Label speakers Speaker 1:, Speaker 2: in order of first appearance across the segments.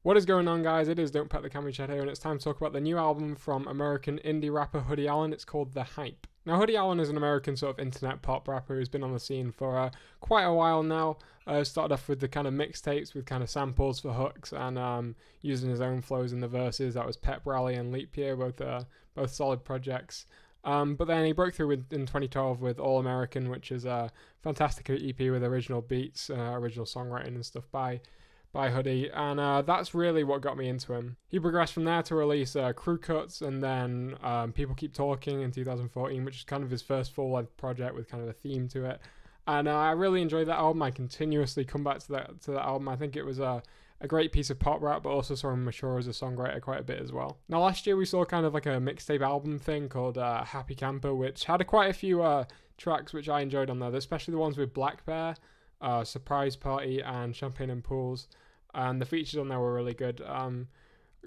Speaker 1: What is going on, guys? It is DontPettheCammyChad here, and it's time to talk about the new album from American indie rapper Hoodie Allen. It's called The Hype. Now, Hoodie Allen is an American sort of internet pop rapper who's been on the scene for quite a while now. Started off with the kind of mixtapes with kind of samples for hooks and using his own flows in the verses. That was Pep Rally and Leap Year, both solid projects. But then he broke through in 2012 with All American, which is a fantastic EP with original beats, original songwriting and stuff by Hoodie, and that's really what got me into him. He progressed from there to release Crew Cuts, and then People Keep Talking in 2014, which is kind of his first full-length project with kind of a theme to it. And I really enjoyed that album. I continuously come back to that album. I think it was a great piece of pop rap, but also saw him mature as a songwriter quite a bit as well. Now, last year we saw kind of like a mixtape album thing called Happy Camper, which had quite a few tracks which I enjoyed on there, especially the ones with Black Bear, Surprise Party, and Champagne and Pools. And the features on there were really good.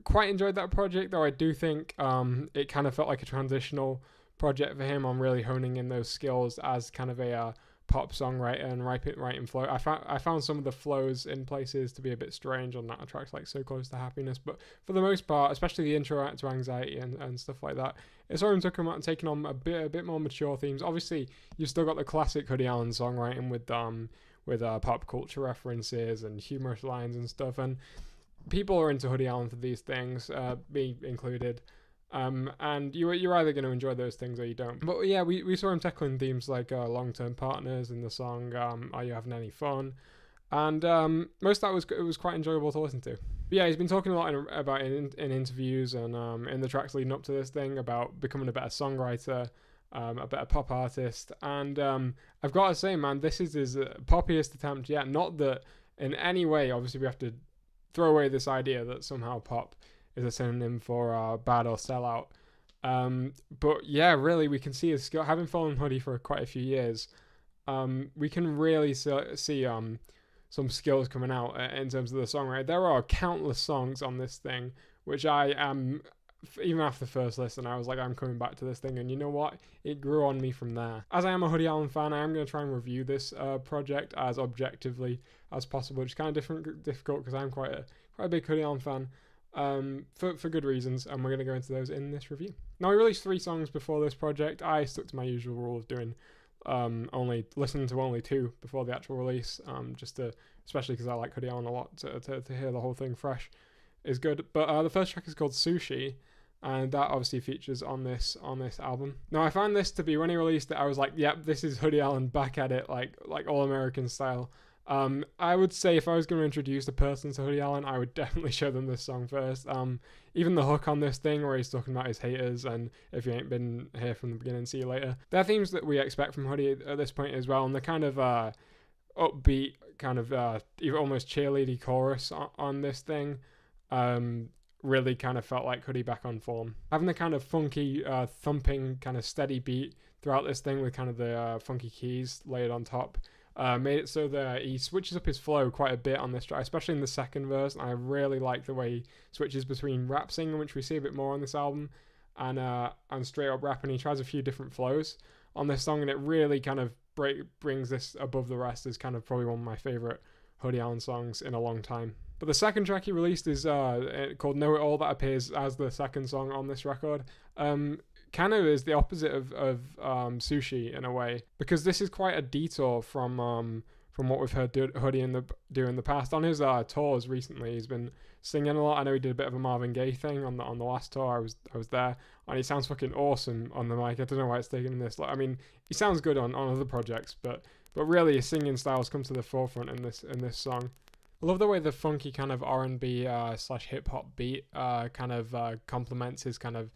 Speaker 1: Quite enjoyed that project, though I do think it kind of felt like a transitional project for him on really honing in those skills as kind of a pop songwriter and writing flow. I found some of the flows in places to be a bit strange on that tracks like So Close to Happiness, but for the most part, especially the intro to Anxiety and stuff like that, it's already taking on a bit more mature themes. Obviously, you've still got the classic Hoodie Allen songwriting with pop culture references and humorous lines and stuff, and people are into Hoodie Allen for these things, me included. And you're either going to enjoy those things or you don't. But yeah, we saw him tackling themes like long-term partners in the song Are You Having Any Fun? And most of that was quite enjoyable to listen to. But yeah, he's been talking a lot about in interviews and in the tracks leading up to this thing about becoming a better songwriter, a better pop artist, and I've got to say, man, this is his poppiest attempt yet. Not that in any way, obviously, we have to throw away this idea that somehow pop is a synonym for bad or sellout. But yeah, really, we can see his skill. Having followed Hoodie for quite a few years, we can really see some skills coming out in terms of the songwriting. There are countless songs on this thing, which I am. Even after the first listen, I was like, I'm coming back to this thing, and you know what? It grew on me from there. As I am a Hoodie Allen fan, I am going to try and review this project as objectively as possible, which is kind of difficult because I'm quite a big Hoodie Allen fan, for good reasons, and we're going to go into those in this review. Now, we released 3 songs before this project. I stuck to my usual rule of doing listening to only 2 before the actual release, especially because I like Hoodie Allen a lot, to hear the whole thing fresh is good. But the first track is called Sushi, and that obviously features on this album. Now, I found this to be, when he released it, I was like, yep, this is Hoodie Allen back at it, like All American style. I would say if I was going to introduce a person to Hoodie Allen, I would definitely show them this song first. Even the hook on this thing where he's talking about his haters and if you ain't been here from the beginning, see you later. They're themes that we expect from Hoodie at this point as well, and they're kind of upbeat, kind of even almost cheerleady chorus on this thing. Really kind of felt like Hoodie back on form. Having the kind of funky, thumping, kind of steady beat throughout this thing with kind of the funky keys layered on top, made it so that he switches up his flow quite a bit on this track, especially in the second verse. And I really like the way he switches between rap singing, which we see a bit more on this album, and straight up rap, and he tries a few different flows on this song, and it really kind of brings this above the rest as kind of probably one of my favorite Hoodie Allen songs in a long time. But the second track he released is called Know It All, that appears as the second song on this record. Kind of is the opposite of Sushi in a way, because this is quite a detour from what we've heard Hoodie do in the past. On his tours recently, he's been singing a lot. I know he did a bit of a Marvin Gaye thing on the last tour. I was there, and he sounds fucking awesome on the mic. I don't know why it's taken this. I mean, he sounds good on other projects, but really his singing styles come to the forefront in this song. I love the way the funky kind of R&B / hip hop beat kind of complements his kind of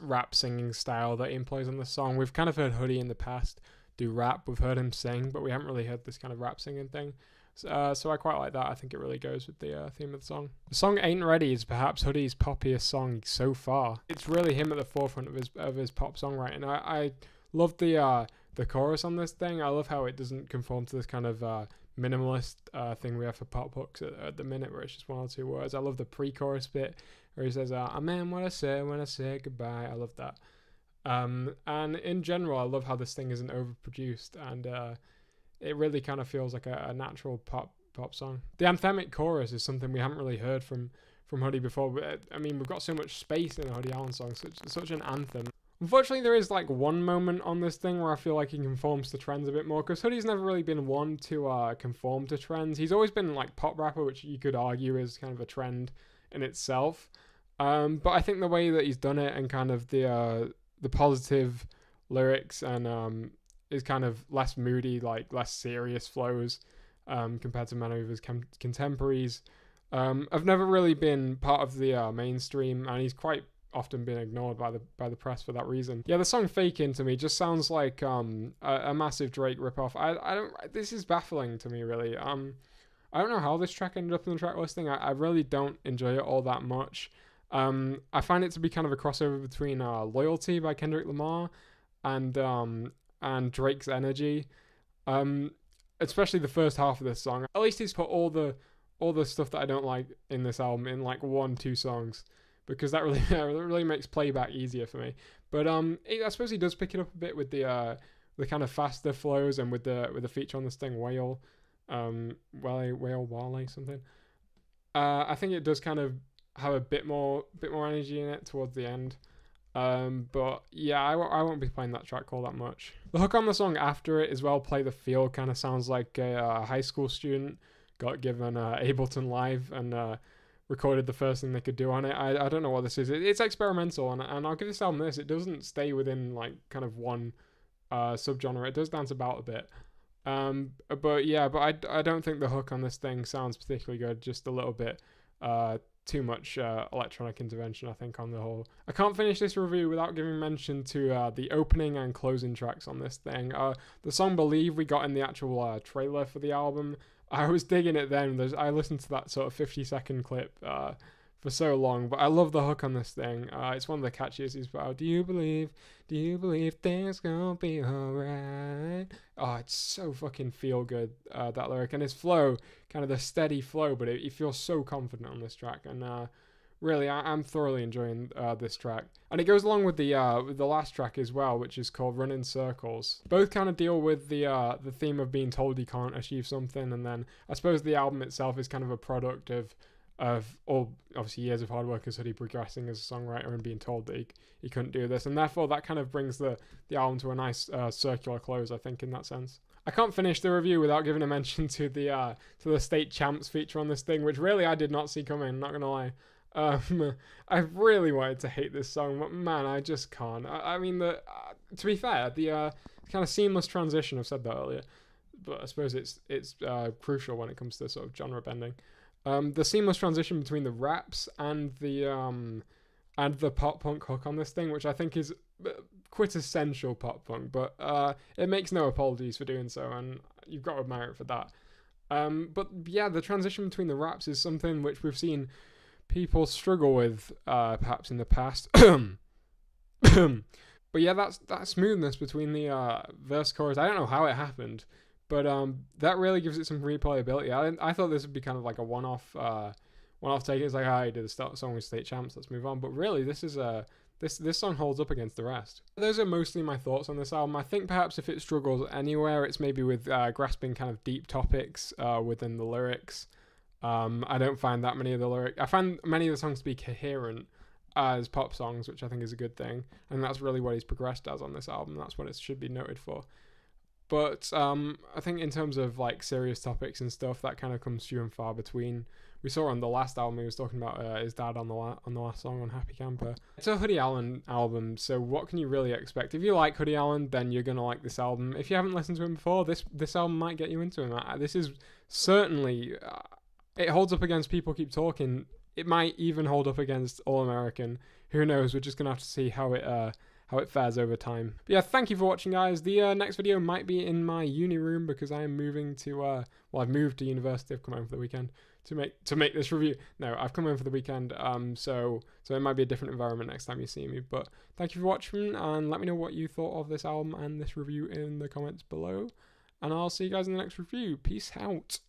Speaker 1: rap singing style that he employs on the song. We've kind of heard Hoodie in the past do rap. We've heard him sing, but we haven't really heard this kind of rap singing thing. So I quite like that. I think it really goes with the theme of the song. The song Ain't Ready is perhaps Hoodie's poppiest song so far. It's really him at the forefront of his pop songwriting. I love the chorus on this thing. I love how it doesn't conform to this kind of minimalist thing we have for pop hooks at the minute, where it's just 1 or 2 words. I love the pre-chorus bit where he says, I meant what I said when I said goodbye. I love that. And in general, I love how this thing isn't overproduced, and it really kind of feels like a natural pop song. The anthemic chorus is something we haven't really heard from from Hoodie before, but I mean, we've got so much space in a Hoodie Allen song, such an anthem. Unfortunately, there is like one moment on this thing where I feel like he conforms to trends a bit more, because Hoodie's never really been one to conform to trends. He's always been like pop rapper, which you could argue is kind of a trend in itself. But I think the way that he's done it, and kind of the positive lyrics, and is kind of less moody, like less serious flows compared to many of his contemporaries. I've never really been part of the mainstream, and he's quite often been ignored by the press for that reason. Yeah, the song Fakin to me just sounds like a massive Drake ripoff. I don't. This is baffling to me, really. I don't know how this track ended up in the track listing. I really don't enjoy it all that much. I find it to be kind of a crossover between Loyalty by Kendrick Lamar and Drake's Energy. Especially the first half of this song. At least he's put all the stuff that I don't like in this album in like 1-2 songs, because that really makes playback easier for me. But I suppose he does pick it up a bit with the kind of faster flows, and with the feature on this thing, Wale something. I think it does kind of have a bit more energy in it towards the end. But yeah, I won't be playing that track all that much. The hook on the song after it as well, Play the Field, kind of sounds like a high school student got given Ableton Live and recorded the first thing they could do on it. I don't know what this is. It's experimental, and I'll give this album this. It doesn't stay within like kind of one subgenre. It does dance about a bit. But I don't think the hook on this thing sounds particularly good. Just a little bit too much electronic intervention, I think, on the whole. I can't finish this review without giving mention to the opening and closing tracks on this thing. The song Believe we got in the actual trailer for the album. I was digging it then. I listened to that sort of 50-second clip for so long, but I love the hook on this thing. It's one of the catchiest. He's about, do you believe things gonna be alright? Oh, it's so fucking feel good, that lyric, and his flow, kind of the steady flow, but he feels so confident on this track, and really, I'm thoroughly enjoying this track. And it goes along with the last track as well, which is called Run in Circles. Both kind of deal with the theme of being told you can't achieve something, and then I suppose the album itself is kind of a product of all, obviously, years of hard work as Hoodie progressing as a songwriter and being told that he couldn't do this, and therefore that kind of brings the album to a nice circular close, I think, in that sense. I can't finish the review without giving a mention to the State Champs feature on this thing, which really I did not see coming, not gonna lie. I really wanted to hate this song, but man, I just can't. I mean, to be fair, the kind of seamless transition, I've said that earlier, but I suppose it's crucial when it comes to sort of genre bending. The seamless transition between the raps and the pop punk hook on this thing, which I think is quintessential pop punk, but it makes no apologies for doing so, and you've got to admire it for that. But yeah, the transition between the raps is something which we've seen people struggle with perhaps in the past. But yeah, that smoothness between the verse chorus, I don't know how it happened, but that really gives it some replayability. I thought this would be kind of like a one-off take. It's like, I did a song with State Champs, let's move on. But really, this is this song holds up against the rest. Those are mostly my thoughts on this album. I think perhaps if it struggles anywhere, it's maybe with grasping kind of deep topics within the lyrics. I don't find that many of the lyrics. I find many of the songs to be coherent as pop songs, which I think is a good thing, and that's really what he's progressed as on this album. That's what it should be noted for. But I think in terms of like serious topics and stuff, that kind of comes few and far between. We saw on the last album he was talking about his dad on the last song on Happy Camper. It's a Hoodie Allen album, so what can you really expect? If you like Hoodie Allen, then you're gonna like this album. If you haven't listened to him before, this album might get you into him. This is certainly it holds up against People Keep Talking. It might even hold up against All American. Who knows? We're just gonna have to see how it fares over time. But yeah, thank you for watching, guys. The next video might be in my uni room because I am moving to I've moved to university. I've come home for the weekend to make this review. No, I've come home for the weekend. So it might be a different environment next time you see me. But thank you for watching, and let me know what you thought of this album and this review in the comments below. And I'll see you guys in the next review. Peace out.